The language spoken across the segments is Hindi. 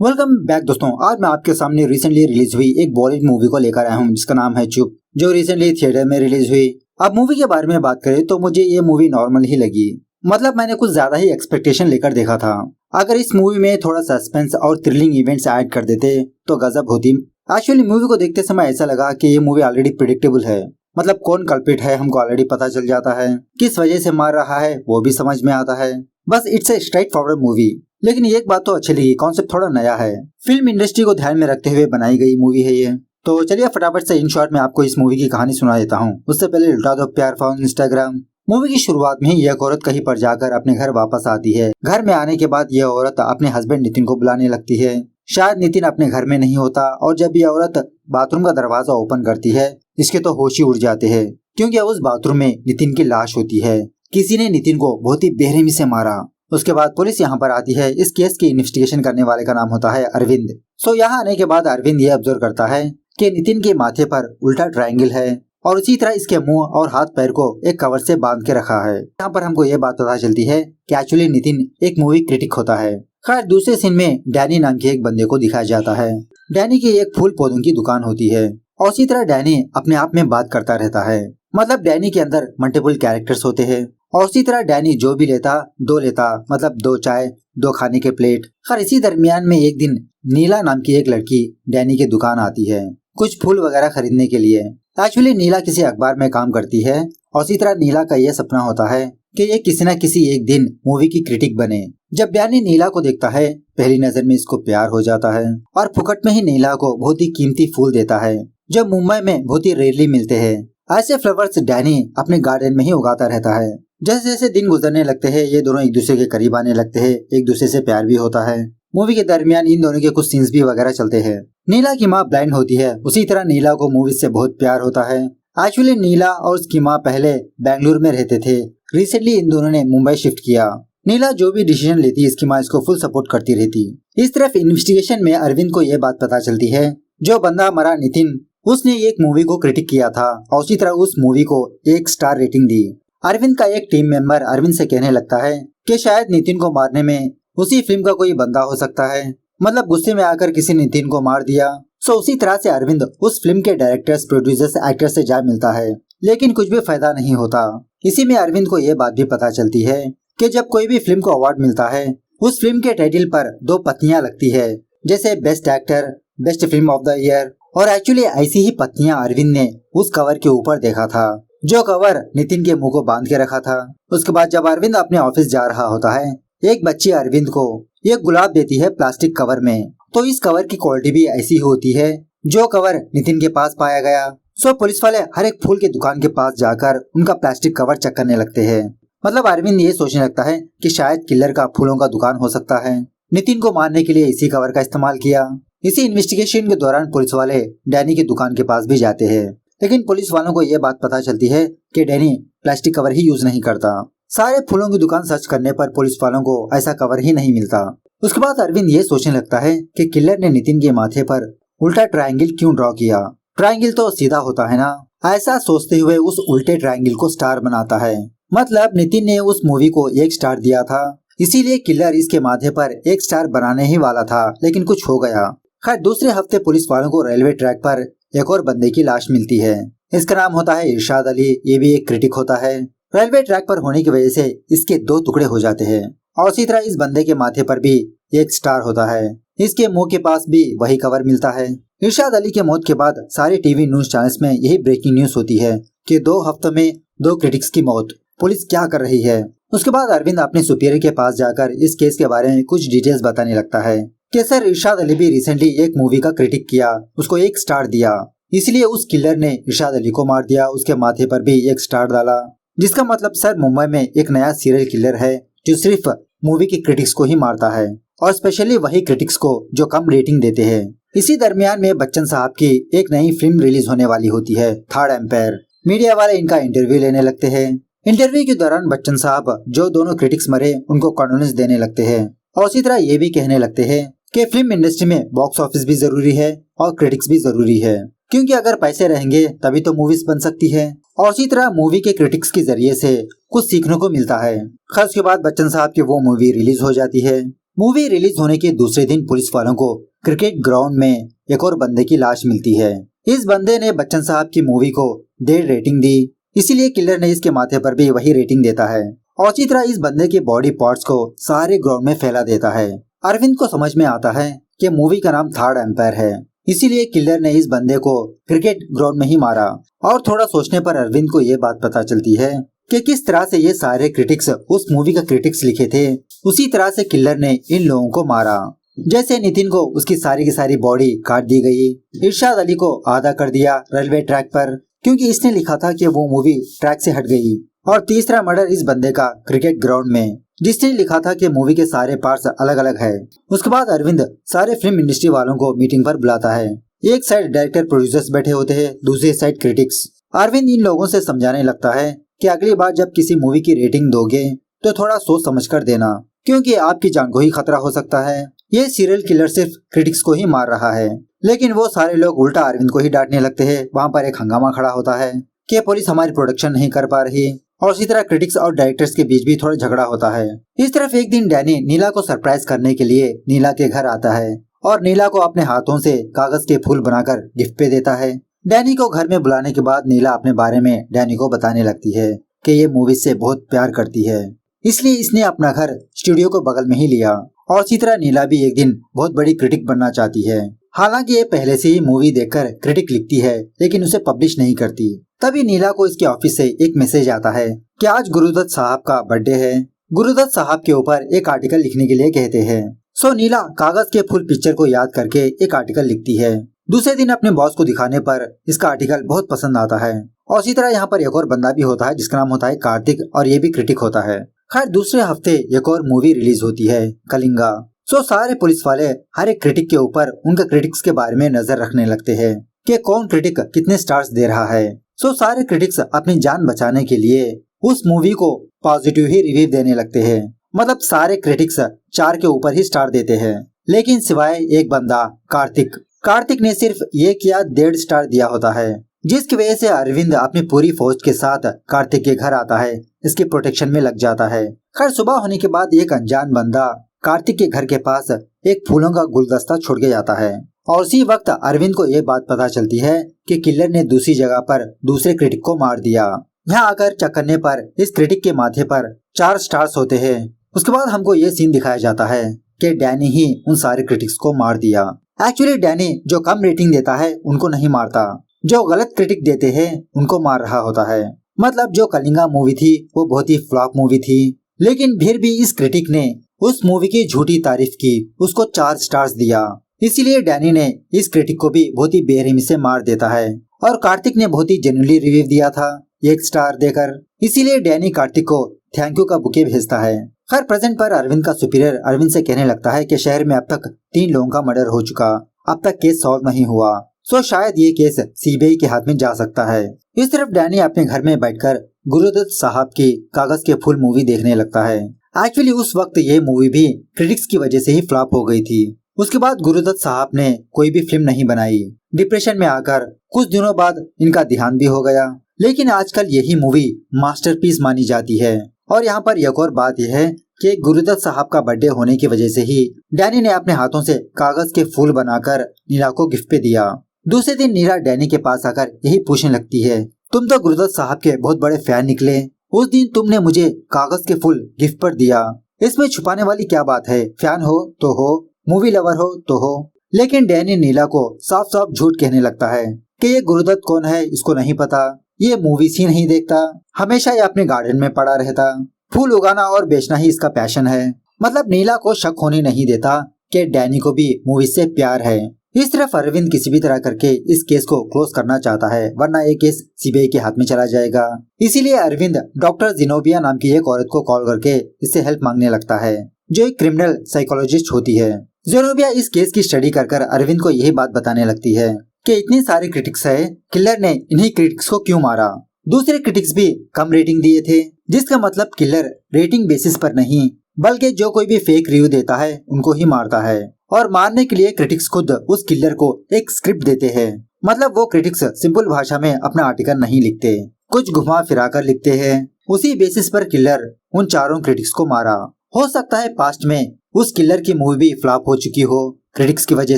वेलकम बैक दोस्तों। आज मैं आपके सामने रिसेंटली रिलीज हुई एक बॉलीवुड मूवी को लेकर आया हूं जिसका नाम है चुप, जो रिसेंटली थिएटर में रिलीज हुई। अब मूवी के बारे में बात करें तो मुझे ये मूवी नॉर्मल ही लगी। मतलब मैंने कुछ ज्यादा ही एक्सपेक्टेशन लेकर देखा था। अगर इस मूवी में थोड़ा सस्पेंस और थ्रिलिंग इवेंट्स ऐड कर देते तो गजब होती। एक्चुअली मूवी को देखते समय ऐसा लगा कि ये मूवी ऑलरेडी प्रिडिक्टेबल है। मतलब कौन कल्प्रिट है हमको ऑलरेडी पता चल जाता है, किस वजह से मार रहा है वो भी समझ में आता है। बस it's a straight forward movie. लेकिन एक बात तो अच्छी लगी, कॉन्सेप्ट थोड़ा नया है। फिल्म इंडस्ट्री को ध्यान में रखते हुए बनाई गई मूवी है ये। तो चलिए फटाफट से इन शॉर्ट में आपको इस मूवी की कहानी सुना देता हूँ। उससे पहले लुटा दो प्यार फॉर इंस्टाग्राम। मूवी की शुरुआत में ही यह औरत कहीं पर जाकर अपने घर वापस आती है। घर में आने के बाद यह औरत अपने हस्बैंड नितिन को बुलाने लगती है। शायद नितिन अपने घर में नहीं होता और जब यह औरत बाथरूम का दरवाजा ओपन करती है इसके तो होश ही उड़ जाते हैं, क्योंकि उस बाथरूम में नितिन की लाश होती है। किसी ने नितिन को बहुत ही बेरहमी से मारा। उसके बाद पुलिस यहाँ पर आती है। इस केस की इन्वेस्टिगेशन करने वाले का नाम होता है अरविंद। सो यहाँ आने के बाद अरविंद ये ऑब्जर्व करता है कि नितिन के माथे पर उल्टा ट्रायंगल है और उसी तरह इसके मुंह और हाथ पैर को एक कवर से बांध के रखा है। यहाँ पर हमको ये बात पता चलती है कि एक्चुअली नितिन एक मूवी क्रिटिक होता है। खैर दूसरे सीन में डैनी नाम के एक बंदे को दिखाया जाता है। डैनी की एक फूल पौधों की दुकान होती है और उसी तरह डैनी अपने आप में बात करता रहता है। मतलब डैनी के अंदर मल्टीपल कैरेक्टर्स होते हैं और उसी तरह डैनी जो भी लेता दो लेता, मतलब 2 चाय 2 खाने के प्लेट। खैर इसी दरमियान में एक दिन नीला नाम की एक लड़की डैनी की दुकान आती है कुछ फूल वगैरह खरीदने के लिए। एक्चुअली नीला किसी अखबार में काम करती है और उसी तरह नीला का यह सपना होता है कि ये किसी न किसी एक दिन मूवी की क्रिटिक बने। जब डैनी नीला को देखता है पहली नजर में इसको प्यार हो जाता है और फुकट में ही नीला को बहुत ही कीमती फूल देता है जो मुंबई में बहुत ही रेयरली मिलते हैं। ऐसे फ्लावर्स डैनी अपने गार्डन में ही उगाता रहता है। जैसे जैसे दिन गुजरने लगते हैं ये दोनों एक दूसरे के करीब आने लगते हैं, एक दूसरे से प्यार भी होता है। मूवी के दरमियान इन दोनों के कुछ सीन्स भी वगैरह चलते हैं। नीला की माँ ब्लाइंड होती है, उसी तरह नीला को मूवी से बहुत प्यार होता है। एक्चुअली नीला और उसकी माँ पहले बेंगलुरु में रहते थे। रिसेंटली इन दोनों ने मुंबई शिफ्ट किया। नीला जो भी डिसीजन लेती इसकी माँ इसको फुल सपोर्ट करती रहती। इस तरफ इन्वेस्टिगेशन में अरविंद को यह बात पता चलती है जो बंदा मरा नितिन, उसने एक मूवी को क्रिटिक किया था और उसी तरह उस मूवी को 1 स्टार रेटिंग दी। अरविंद का एक टीम मेंबर अरविंद से कहने लगता है कि शायद नितिन को मारने में उसी फिल्म का कोई बंदा हो सकता है। मतलब गुस्से में आकर किसी नितिन को मार दिया। सो उसी तरह से अरविंद उस फिल्म के डायरेक्टर्स, प्रोड्यूसर्स, एक्टर्स से जा मिलता है, लेकिन कुछ भी फायदा नहीं होता। इसी में अरविंद को यह बात भी पता चलती है कि जब कोई भी फिल्म को अवार्ड मिलता है उस फिल्म के टाइटल पर 2 पत्तियां लगती है, जैसे best actor, best film of the year. और एक्चुअली ऐसी ही पत्तियां अरविंद ने उस कवर के ऊपर देखा था जो कवर नितिन के मुंह को बांध के रखा था। उसके बाद जब अरविंद अपने ऑफिस जा रहा होता है एक बच्ची अरविंद को एक गुलाब देती है प्लास्टिक कवर में। तो इस कवर की क्वालिटी भी ऐसी होती है जो कवर नितिन के पास पाया गया। सो पुलिस वाले हर एक फूल की दुकान के पास जाकर उनका प्लास्टिक कवर चेक करने लगते हैं। मतलब अरविंद ये सोचने लगता है कि शायद किलर का फूलों का दुकान हो सकता है, नितिन को मारने के लिए इसी कवर का इस्तेमाल किया। इसी इन्वेस्टिगेशन के दौरान पुलिस वाले डैनी की दुकान के पास भी जाते हैं, लेकिन पुलिस वालों को यह बात पता चलती है कि डैनी प्लास्टिक कवर ही यूज नहीं करता। सारे फूलों की दुकान सर्च करने पर पुलिस वालों को ऐसा कवर ही नहीं मिलता। उसके बाद अरविंद ये सोचने लगता है कि किलर ने नितिन के माथे पर उल्टा ट्रायंगल क्यों ड्रॉ किया। ट्रायंगल तो सीधा होता है ना। ऐसा सोचते हुए उस उल्टे ट्रायंगल को स्टार बनाता है। मतलब नितिन ने उस मूवी को 1 स्टार दिया था, इसीलिए किलर इसके माथे पर 1 स्टार बनाने ही वाला था, लेकिन कुछ हो गया। खैर दूसरे हफ्ते पुलिस वालों को रेलवे ट्रैक पर एक और बंदे की लाश मिलती है। इसका नाम होता है इरशाद अली। ये भी एक क्रिटिक होता है। रेलवे ट्रैक पर होने की वजह से इसके 2 टुकड़े हो जाते हैं और उसी तरह इस बंदे के माथे पर भी 1 स्टार होता है। इसके मुंह के पास भी वही कवर मिलता है। इरशाद अली के मौत के बाद सारे टीवी न्यूज चैनल्स में यही ब्रेकिंग न्यूज होती है कि 2 हफ्तों में 2 क्रिटिक्स की मौत। पुलिस क्या कर रही है। उसके बाद अरविंद अपने सुपीरियर के पास जाकर इस केस के बारे में कुछ डिटेल्स बताने लगता है कि सर इरशाद अली भी रिसेंटली एक मूवी का क्रिटिक किया, उसको 1 स्टार दिया, इसलिए उस किलर ने इरशाद अली को मार दिया, उसके माथे पर भी 1 स्टार डाला। जिसका मतलब सर मुंबई में एक नया सीरियल किलर है जो सिर्फ मूवी के क्रिटिक्स को ही मारता है और स्पेशली वही क्रिटिक्स को जो कम रेटिंग देते हैं। इसी दरमियान में बच्चन साहब की एक नई फिल्म रिलीज होने वाली होती है, थर्ड एम्पायर। मीडिया वाले इनका इंटरव्यू लेने लगते हैं। इंटरव्यू के दौरान बच्चन साहब जो दोनों क्रिटिक्स मरे उनको कॉन्डोलेंस देने लगते हैं और उसी तरह ये भी कहने लगते हैं कि फिल्म इंडस्ट्री में बॉक्स ऑफिस भी जरूरी है और क्रिटिक्स भी जरूरी है, क्योंकि अगर पैसे रहेंगे तभी तो मूवीज बन सकती है। और इसी तरह मूवी के क्रिटिक्स के जरिए से कुछ सीखने को मिलता है। खैर उसके बाद बच्चन साहब की वो मूवी रिलीज हो जाती है। मूवी रिलीज होने के दूसरे दिन पुलिस वालों को क्रिकेट ग्राउंड में एक और बंदे की लाश मिलती है। इस बंदे ने बच्चन साहब की मूवी को 1.5 रेटिंग दी, इसीलिए किलर ने इसके माथे पर भी वही रेटिंग देता है और इसी तरह इस बंदे के बॉडी पार्ट्स को सारे ग्राउंड में फैला देता है। अरविंद को समझ में आता है कि मूवी का नाम थर्ड एम्पायर है, इसीलिए किलर ने इस बंदे को क्रिकेट ग्राउंड में ही मारा। और थोड़ा सोचने पर अरविंद को ये बात पता चलती है कि किस तरह से ये सारे क्रिटिक्स उस मूवी का क्रिटिक्स लिखे थे, उसी तरह से किलर ने इन लोगों को मारा। जैसे नितिन को उसकी सारी की सारी बॉडी काट दी गई, इरशाद अली को आधा कर दिया रेलवे ट्रैक पर क्योंकि इसने लिखा था कि वो मूवी ट्रैक से हट गई, और तीसरा मर्डर इस बंदे का क्रिकेट ग्राउंड में, जिसने लिखा था कि मूवी के सारे पार्ट्स अलग अलग है। उसके बाद अरविंद सारे फिल्म इंडस्ट्री वालों को मीटिंग पर बुलाता है। एक साइड डायरेक्टर प्रोड्यूसर्स बैठे होते हैं, दूसरी साइड क्रिटिक्स। अरविंद इन लोगों से समझाने लगता है कि अगली बार जब किसी मूवी की रेटिंग दोगे तो थोड़ा सोच समझ कर देना, क्योंकि आपकी जान को ही खतरा हो सकता है। ये सीरियल किलर सिर्फ क्रिटिक्स को ही मार रहा है, लेकिन वो सारे लोग उल्टा अरविंद को ही डांटने लगते हैं। वहाँ पर एक हंगामा खड़ा होता है कि पुलिस हमारी प्रोडक्शन नहीं कर पा रही, और इसी तरह क्रिटिक्स और डायरेक्टर्स के बीच भी थोड़ा झगड़ा होता है। इस तरफ एक दिन डैनी नीला को सरप्राइज करने के लिए नीला के घर आता है और नीला को अपने हाथों से कागज के फूल बनाकर गिफ्ट पे देता है। डैनी को घर में बुलाने के बाद नीला अपने बारे में डैनी को बताने लगती है कि ये मूवी से बहुत प्यार करती है, इसलिए इसने अपना घर स्टूडियो को बगल में ही लिया। और इसी तरह नीला भी एक दिन बहुत बड़ी क्रिटिक बनना चाहती है। हालांकि ये पहले से ही मूवी देखकर क्रिटिक लिखती है, लेकिन उसे पब्लिश नहीं करती। तभी नीला को इसके ऑफिस से एक मैसेज आता है कि आज गुरुदत्त साहब का बर्थडे है। गुरुदत्त साहब के ऊपर एक आर्टिकल लिखने के लिए कहते हैं। सो नीला कागज के फूल पिक्चर को याद करके एक आर्टिकल लिखती है। दूसरे दिन अपने बॉस को दिखाने पर इसका आर्टिकल बहुत पसंद आता है। और इसी तरह यहाँ पर एक और बंदा भी होता है जिसका नाम होता है कार्तिक, और ये भी क्रिटिक होता है। खैर दूसरे हफ्ते एक और मूवी रिलीज होती है, कलिंगा। सो सारे पुलिस वाले हर एक क्रिटिक के ऊपर उनके क्रिटिक्स के बारे में नजर रखने लगते हैं कि कौन क्रिटिक कितने स्टार्स दे रहा है। सो सारे क्रिटिक्स अपनी जान बचाने के लिए उस मूवी को पॉजिटिव ही रिव्यू देने लगते हैं। मतलब सारे क्रिटिक्स 4 के ऊपर ही स्टार देते हैं, लेकिन सिवाय एक बंदा कार्तिक ने सिर्फ 1 या 1.5 स्टार दिया होता है, जिसकी वजह से अरविंद अपनी पूरी फौज के साथ कार्तिक के घर आता है, इसके प्रोटेक्शन में लग जाता है। खैर सुबह होने के बाद एक अनजान बंदा कार्तिक के घर के पास एक फूलों का गुलदस्ता छोड़ के जाता है, और उसी वक्त अरविंद को ये बात पता चलती है कि किलर ने दूसरी जगह पर दूसरे क्रिटिक को मार दिया। यहाँ आकर चेक करने पर इस क्रिटिक के माथे पर 4 स्टार्स होते हैं। उसके बाद हमको ये सीन दिखाया जाता है कि डैनी ही उन सारे क्रिटिक्स को मार दिया। एक्चुअली डैनी जो कम रेटिंग देता है उनको नहीं मारता, जो गलत क्रिटिक देते हैं उनको मार रहा होता है। मतलब जो कलिंगा मूवी थी वो बहुत ही फ्लॉप मूवी थी, लेकिन फिर भी इस क्रिटिक ने उस मूवी की झूठी तारीफ की, उसको 4 स्टार्स दिया। इसीलिए डैनी ने इस क्रिटिक को भी बहुत ही बेरहमी से मार देता है, और कार्तिक ने बहुत ही जेन्युइनली रिव्यू दिया था 1 स्टार देकर। इसीलिए डैनी कार्तिक को थैंक यू का बुके भेजता है। खैर प्रेजेंट पर अरविंद का सुपीरियर अरविंद से कहने लगता है कि शहर में अब तक 3 लोगों का मर्डर हो चुका, अब तक केस सॉल्व नहीं हुआ, सो शायद ये केस सीबीआई के हाथ में जा सकता है। इस तरफ डैनी अपने घर में बैठकर गुरुदत्त साहब की कागज के फूल मूवी देखने लगता है। एक्चुअली उस वक्त ये मूवी भी क्रिटिक्स की वजह से ही फ्लॉप हो गई थी। उसके बाद गुरुदत्त साहब ने कोई भी फिल्म नहीं बनाई। डिप्रेशन में आकर कुछ दिनों बाद इनका देहांत भी हो गया, लेकिन आजकल यही मूवी मास्टरपीस मानी जाती है। और यहाँ पर एक और बात यह है कि गुरुदत्त साहब का बर्थडे होने की वजह से ही डैनी ने अपने हाथों से कागज के फूल बनाकर नीला को गिफ्ट पे दिया। दूसरे दिन नीला डैनी के पास आकर यही पूछने लगती है, तुम तो गुरुदत्त साहब के बहुत बड़े फैन निकले, उस दिन तुमने मुझे कागज के फूल गिफ्ट पर दिया, इसमें छुपाने वाली क्या बात है? फैन हो तो हो, मूवी लवर हो तो हो। लेकिन डैनी नीला को साफ साफ झूठ कहने लगता है कि ये गुरुदत्त कौन है इसको नहीं पता, ये मूवीज ही नहीं देखता, हमेशा ये अपने गार्डन में पड़ा रहता, फूल उगाना और बेचना ही इसका पैशन है। मतलब नीला को शक होने नहीं देता कि डैनी को भी मूवी से प्यार है। इस तरफ अरविंद किसी भी तरह करके इस केस को क्लोज करना चाहता है, वरना ये केस सीबीआई के हाथ में चला जाएगा। इसीलिए अरविंद डॉक्टर जिनोबिया नाम की एक औरत को कॉल करके इससे हेल्प मांगने लगता है, जो एक क्रिमिनल साइकोलॉजिस्ट होती है। जिनोबिया इस केस की स्टडी कर अरविंद को यही बात बताने लगती है कि इतने सारे क्रिटिक्स है, किलर ने इन्हीं क्रिटिक्स को क्यों मारा। दूसरे क्रिटिक्स भी कम रेटिंग दिए थे, जिसका मतलब किलर रेटिंग बेसिस पर नहीं बल्कि जो कोई भी फेक रिव्यू देता है उनको ही मारता है। और मारने के लिए क्रिटिक्स खुद उस किलर को एक स्क्रिप्ट देते हैं। मतलब वो क्रिटिक्स सिंपल भाषा में अपना आर्टिकल नहीं लिखते, कुछ घुमा फिरा कर लिखते हैं। उसी बेसिस पर किलर उन चारों क्रिटिक्स को मारा। हो सकता है पास्ट में उस किलर की मूवी भी फ्लॉप हो चुकी हो क्रिटिक्स की वजह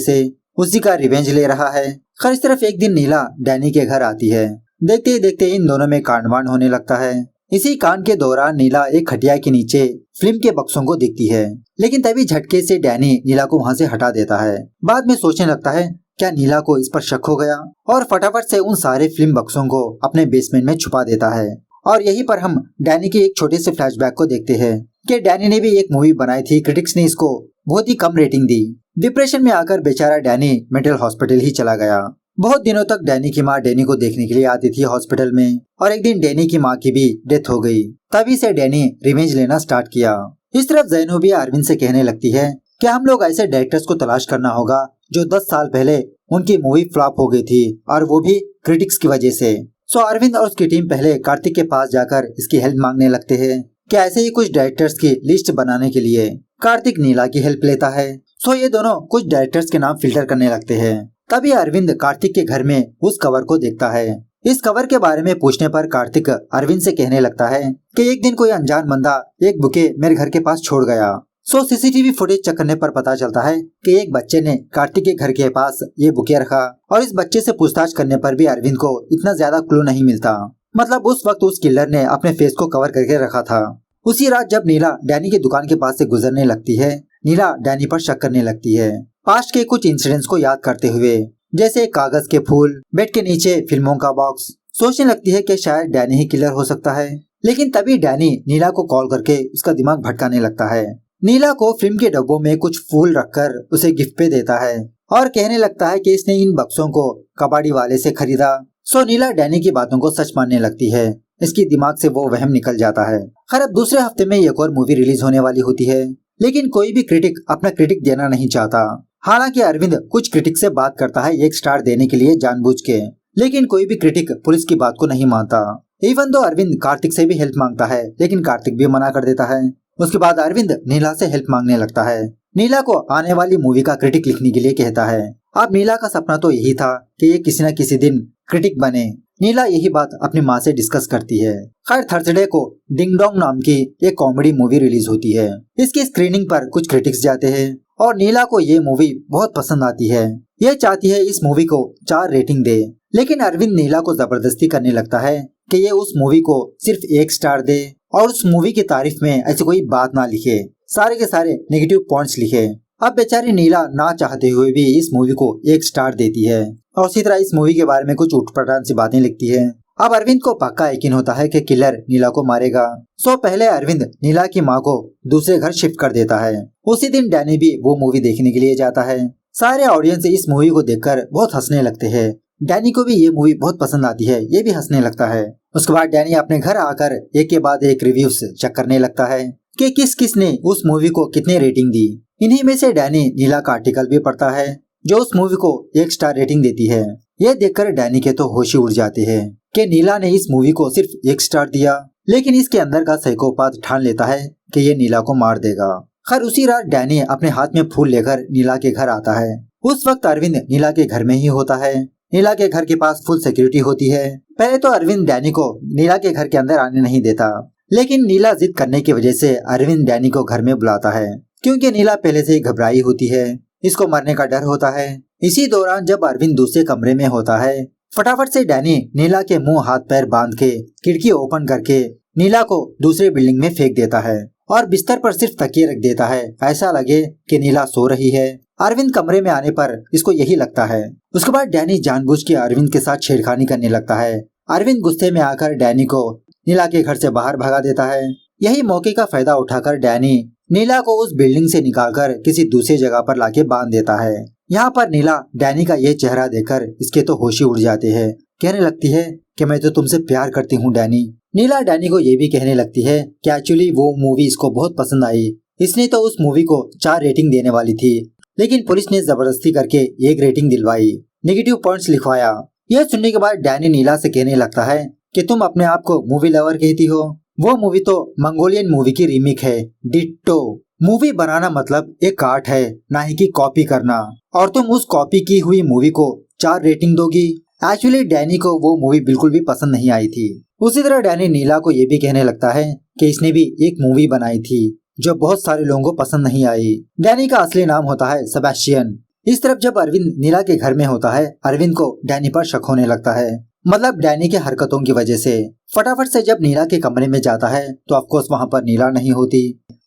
से, उसी का रिवेंज ले रहा है। खैर इस तरफ एक दिन नीला डैनी के घर आती है। देखते ही देखते इन दोनों में कांड होने लगता है। इसी कांड के दौरान नीला एक खटिया के नीचे फिल्म के बक्सों को देखती है, लेकिन तभी झटके से डैनी नीला को वहाँ से हटा देता है। बाद में सोचने लगता है क्या नीला को इस पर शक हो गया, और फटाफट से उन सारे फिल्म बक्सों को अपने बेसमेंट में छुपा देता है। और यहीं पर हम डैनी के एक छोटे से फ्लैशबैक को देखते हैं कि डैनी ने भी एक मूवी बनाई थी, क्रिटिक्स ने इसको बहुत ही कम रेटिंग दी। डिप्रेशन में आकर बेचारा डैनी मेंटल हॉस्पिटल ही चला गया। बहुत दिनों तक डैनी की माँ डैनी को देखने के लिए आती थी हॉस्पिटल में, और एक दिन डैनी की माँ की भी डेथ हो गई। तभी से डैनी रिवेंज लेना स्टार्ट किया। इस तरफ जैनू भी अरविंद से कहने लगती है कि हम लोग ऐसे डायरेक्टर्स को तलाश करना होगा जो 10 साल पहले उनकी मूवी फ्लॉप हो गई थी, और वो भी क्रिटिक्स की वजह से। सो अरविंद और उसकी टीम पहले कार्तिक के पास जाकर इसकी हेल्प मांगने लगते हैं कि ऐसे ही कुछ डायरेक्टर्स की लिस्ट बनाने के लिए। कार्तिक नीला की हेल्प लेता है। सो ये दोनों कुछ डायरेक्टर्स के नाम फिल्टर करने लगते हैं। तभी अरविंद कार्तिक के घर में उस कवर को देखता है। इस कवर के बारे में पूछने पर कार्तिक अरविंद से कहने लगता है कि एक दिन कोई अनजान बंदा एक बुके मेरे घर के पास छोड़ गया। सो सीसीटीवी फुटेज चेक करने पर पता चलता है कि एक बच्चे ने कार्तिक के घर के पास ये बुके रखा, और इस बच्चे से पूछताछ करने पर भी अरविंद को इतना ज्यादा क्लू नहीं मिलता। मतलब उस वक्त उस किलर ने अपने फेस को कवर करके रखा था। उसी रात जब नीला डैनी की दुकान के पास से गुजरने लगती है, नीला डैनी पर शक करने लगती है पास्ट के कुछ इंसिडेंट्स को याद करते हुए, जैसे कागज के फूल, बेड के नीचे फिल्मों का बॉक्स। सोचने लगती है कि शायद डैनी ही किलर हो सकता है। लेकिन तभी डैनी नीला को कॉल करके उसका दिमाग भटकाने लगता है। नीला को फिल्म के डब्बों में कुछ फूल रखकर उसे गिफ्ट पे देता है, और कहने लगता है कि इसने इन बक्सों को कबाड़ी वाले से खरीदा। सो नीला डैनी की बातों को सच मानने लगती है। इसकी दिमाग से वो वहम निकल जाता है। खैर अब दूसरे हफ्ते में एक और मूवी रिलीज होने वाली होती है, लेकिन कोई भी क्रिटिक अपना क्रिटिक देना नहीं चाहता। हालांकि अरविंद कुछ क्रिटिक से बात करता है 1 स्टार देने के लिए जानबूझ के, लेकिन कोई भी क्रिटिक पुलिस की बात को नहीं मानता। इवन तो अरविंद कार्तिक से भी हेल्प मांगता है, लेकिन कार्तिक भी मना कर देता है। उसके बाद अरविंद नीला से हेल्प मांगने लगता है। नीला को आने वाली मूवी का क्रिटिक लिखने के लिए कहता है। अब नीला का सपना तो यही था कि ये किसी न किसी दिन क्रिटिक बने। नीला यही बात अपनी माँ से डिस्कस करती है। खैर थर्सडे को डिंग डोंग नाम की एक कॉमेडी मूवी रिलीज होती है। इसकी स्क्रीनिंग पर कुछ क्रिटिक्स जाते हैं, और नीला को ये मूवी बहुत पसंद आती है। ये चाहती है इस मूवी को 4 रेटिंग दे, लेकिन अरविंद नीला को जबरदस्ती करने लगता है कि ये उस मूवी को सिर्फ 1 स्टार दे, और उस मूवी की तारीफ में ऐसी कोई बात ना लिखे, सारे के सारे नेगेटिव पॉइंट्स लिखे। अब बेचारी नीला ना चाहते हुए भी इस मूवी को 1 स्टार देती है, और इसी तरह इस मूवी के बारे में कुछ उठपटांग सी बातें लिखती है। अब अरविंद को पक्का यकीन होता है कि किलर नीला को मारेगा। सो पहले अरविंद नीला की माँ को दूसरे घर शिफ्ट कर देता है। उसी दिन डैनी भी वो मूवी देखने के लिए जाता है। सारे ऑडियंस इस मूवी को देखकर बहुत हंसने लगते हैं। डैनी को भी ये मूवी बहुत पसंद आती है, ये भी हंसने लगता है। उसके बाद डैनी अपने घर आकर एक के बाद एक रिव्यूज चेक करने लगता है कि किस किस ने उस मूवी को कितने रेटिंग दी। इन्हीं में से डैनी नीला का आर्टिकल भी पढ़ता है जो उस मूवी को 1 स्टार रेटिंग देती है। ये देखकर डैनी के तो होश ही उड़ जाते हैं कि नीला ने इस मूवी को सिर्फ 1 स्टार दिया, लेकिन इसके अंदर का साइकोपाथ ठान लेता है कि ये नीला को मार देगा। खैर उसी रात डैनी अपने हाथ में फूल लेकर नीला के घर आता है। उस वक्त अरविंद नीला के घर में ही होता है। नीला के घर के पास फुल सिक्योरिटी होती है। पहले तो अरविंद डैनी को नीला के घर के अंदर आने नहीं देता, लेकिन नीला जिद करने की वजह से अरविंद डैनी को घर में बुलाता है, क्योंकि नीला पहले से ही घबराई होती है, इसको मरने का डर होता है। इसी दौरान जब अरविंद दूसरे कमरे में होता है, फटाफट से डैनी नीला के मुंह हाथ पैर बांध के खिड़की ओपन करके नीला को दूसरे बिल्डिंग में फेंक देता है, और बिस्तर पर सिर्फ तकिए रख देता है, ऐसा लगे कि नीला सो रही है। अरविंद कमरे में आने पर इसको यही लगता है। उसके बाद डैनी जानबूझ के अरविंद के साथ छेड़खानी करने लगता है। अरविंद गुस्से में आकर डैनी को नीला के घर से बाहर भगा देता है। यही मौके का फायदा उठाकर डैनी नीला को उस बिल्डिंग से निकालकर किसी दूसरी जगह पर लाके बांध देता है। यहाँ पर नीला डैनी का ये चेहरा देखकर इसके तो होश ही उड़ जाते हैं। कहने लगती है कि मैं तो तुमसे प्यार करती हूँ डैनी। नीला डैनी को ये भी कहने लगती है कि एक्चुअली वो मूवी इसको बहुत पसंद आई, इसने तो उस मूवी को 4 रेटिंग देने वाली थी, लेकिन पुलिस ने जबरदस्ती करके 1 रेटिंग दिलवाई, नेगेटिव पॉइंट्स लिखवाया। यह सुनने के बाद डैनी नीला से कहने लगता है कि तुम अपने आप को मूवी लवर कहती हो, वो मूवी तो मंगोलियन मूवी की रीमेक है, डिट्टो। मूवी बनाना मतलब एक आर्ट है, ना ही कि कॉपी करना, और तुम उस कॉपी की हुई मूवी को 4 रेटिंग दोगी। एक्चुअली डैनी को वो मूवी बिल्कुल भी पसंद नहीं आई थी। उसी तरह डैनी नीला को ये भी कहने लगता है कि इसने भी एक मूवी बनाई थी, जो बहुत सारे लोगों को पसंद नहीं आई। डैनी का असली नाम होता है सेबेस्टियन। इस तरफ जब अरविंद नीला के घर में होता है, अरविंद को डैनी पर शक होने लगता है, मतलब डैनी के हरकतों की वजह से। फटाफट से जब नीला के कमरे में जाता है तो ऑफकोर्स वहाँ पर नीला नहीं होती।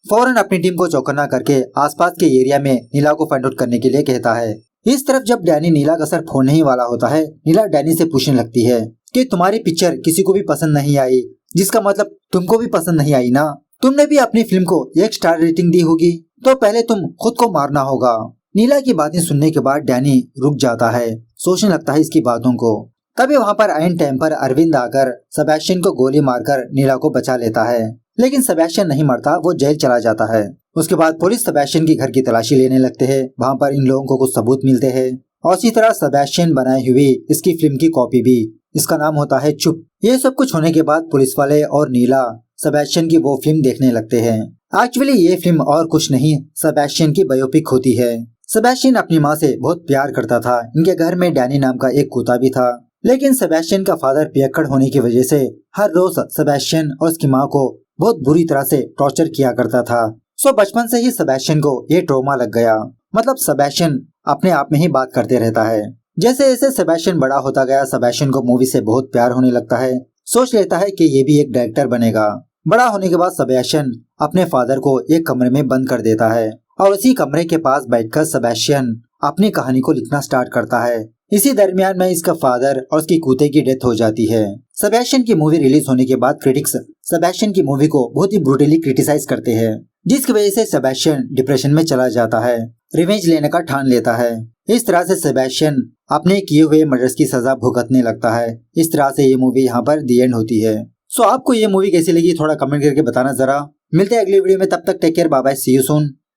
फौरन अपनी टीम को चौकन्ना करके आसपास के एरिया में नीला को फाइंड आउट करने के लिए कहता है। इस तरफ जब डैनी नीला का सर फोड़ने ही वाला होता है, नीला डैनी से पूछने लगती है कि तुम्हारी पिक्चर किसी को भी पसंद नहीं आई, जिसका मतलब तुमको भी पसंद नहीं आई ना। तुमने भी अपनी फिल्म को 1 स्टार रेटिंग दी होगी, तो पहले तुम खुद को मारना होगा। नीला की बातें सुनने के बाद डैनी रुक जाता है, सोचने लगता है इसकी बातों को। तभी वहाँ पर आइन टाइम पर अरविंद आकर सेबेस्टियन को गोली मारकर नीला को बचा लेता है, लेकिन सेबेस्टियन नहीं मरता, वो जेल चला जाता है। उसके बाद पुलिस सेबेस्टियन की घर की तलाशी लेने लगते हैं। वहाँ पर इन लोगों को कुछ सबूत मिलते हैं और इसी तरह सेबेस्टियन बनाई हुई इसकी फिल्म की कॉपी भी, इसका नाम होता है चुप। ये सब कुछ होने के बाद पुलिस वाले और नीला सेबेस्टियन की वो फिल्म देखने लगते हैं। एक्चुअली ये फिल्म और कुछ नहीं, सेबेस्टियन की बायोपिक होती है। सेबेस्टियन अपनी माँ से बहुत प्यार करता था। इनके घर में डैनी नाम का एक कुत्ता भी था, लेकिन सेबेस्टियन का फादर पियक्कड़ होने की वजह से हर रोज सेबेस्टियन और उसकी माँ को बहुत बुरी तरह से टॉर्चर किया करता था। सो बचपन से ही सेबेस्टियन को ये ट्रॉमा लग गया। मतलब सेबेस्टियन अपने आप में ही बात करते रहता है। जैसे जैसे सेबेस्टियन बड़ा होता गया, सेबेस्टियन को मूवी से बहुत प्यार होने लगता है। सोच लेता है कि ये भी एक डायरेक्टर बनेगा। बड़ा होने के बाद सेबेस्टियन अपने फादर को एक कमरे में बंद कर देता है और उसी कमरे के पास बैठकर सेबेस्टियन अपनी कहानी को लिखना स्टार्ट करता है। इसी दरमियान में इसका फादर और उसकी कुत्ते की डेथ हो जाती है। सेबेस्टियन की मूवी रिलीज होने के बाद क्रिटिक्स सेबेस्टियन की मूवी को बहुत ही ब्रूटली क्रिटिसाइज करते हैं, जिसकी वजह से सेबेस्टियन डिप्रेशन में चला जाता है, रिवेंज लेने का ठान लेता है। इस तरह से सेबेस्टियन अपने किए हुए मर्डर्स की सजा भुगतने लगता है। इस तरह से ये मूवी यहाँ पर दी एंड होती है। सो आपको ये मूवी कैसी लगी थोड़ा कमेंट करके बताना जरा। मिलते हैं अगली वीडियो में, तब तक take care, bye bye, see you soon.